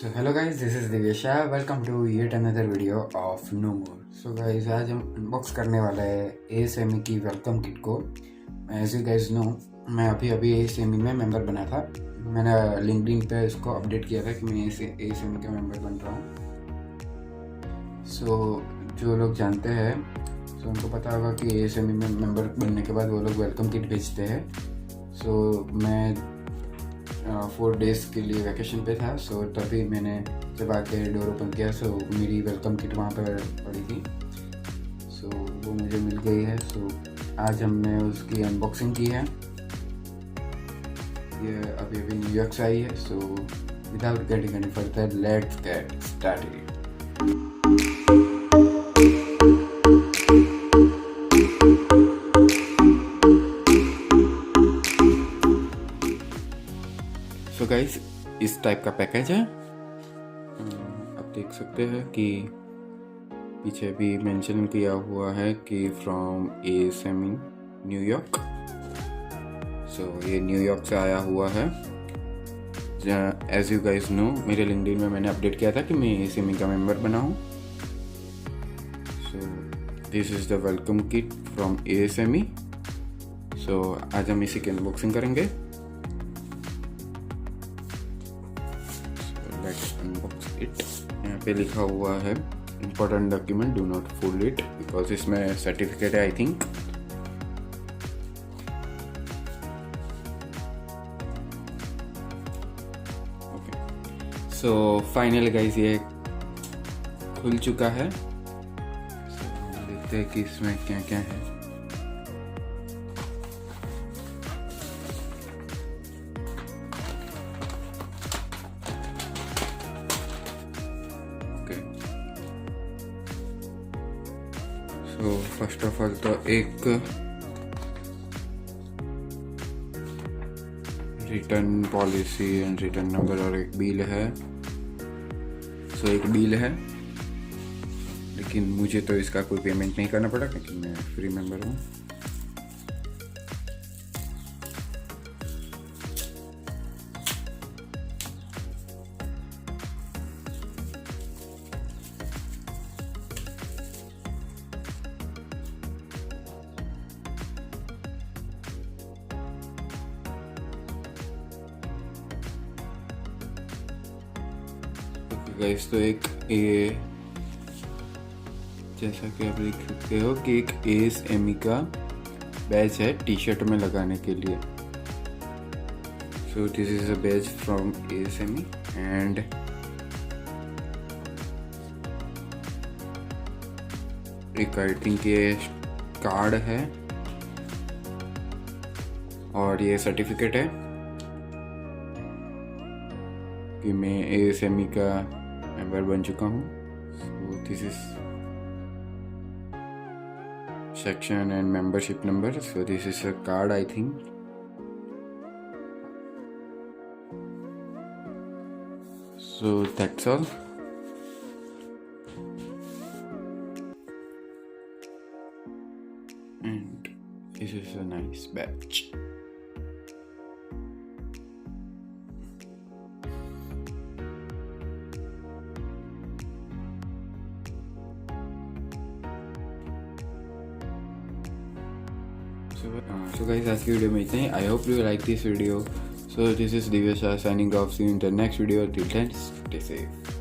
So hello guys, this is Divy Shah. Welcome to yet another video of No More. So guys, आज हम unbox करने वाले हैं ASME की welcome kit को. As you guys know, मैं अभी ASME में मेंबर बना था. मैंने लिंक्डइन पे इसको अपडेट किया था कि मैं ASME का मेंबर बन रहा हूँ. So जो लोग जानते हैं तो उनको पता होगा कि ASME में मेंबर बनने के बाद वो लोग वेलकम किट भेजते हैं. So मैं 4 डेज़ के लिए वैकेशन पे था. सो तभी मैंने जब आके डोर ओपन किया सो मेरी वेलकम किट वहाँ पर पड़ी थी. सो वो मुझे मिल गई है. सो आज हमने उसकी अनबॉक्सिंग की है. ये अभी न्यूयॉर्क से आई है. So without getting any further, let's get started. So guys, इस टाइप का पैकेज है. आप देख सकते हैं कि पीछे भी मेंशन किया हुआ है कि फ्रॉम ASME न्यूयॉर्क. सो ये न्यूयॉर्क से आया हुआ है. एज यू गाइस नो, मेरे लिंक्डइन में मैंने अपडेट किया था कि मैं ASME का मेंबर बना हूँ. So this is the welcome kit from ASME. सो आज हम इसी की अनबॉक्सिंग करेंगे. Unbox it. यहाँ पे लिखा हुआ है important document, do not full it, because इसमें सर्टिफिकेट है I think. Okay, so finally guys ये खुल चुका है. देखते हैं कि इसमें क्या क्या है. तो फर्स्ट ऑफ ऑल तो एक return policy and return number और एक बिल है. सो एक बिल है, लेकिन मुझे तो इसका कोई पेमेंट नहीं करना पड़ा क्योंकि मैं फ्री मेंबर हूँ. गाइस, तो एक ये जैसा कि आप देख सकते हो कि एक ASME का बैज है टी शर्ट में लगाने के लिए. So this is a badge from ASME and एक आई थिंक ये कार्ड है और ये सर्टिफिकेट है कि मैं ASME का मेंबर बन चुका हूँ. So this is section and membership number. So this is a card I think. So that's all. And this is a nice batch. So guys, आज की वीडियो में इतना ही. I hope you like this video. So this is Divy Shah signing off. See you in the next video. Till then, stay safe.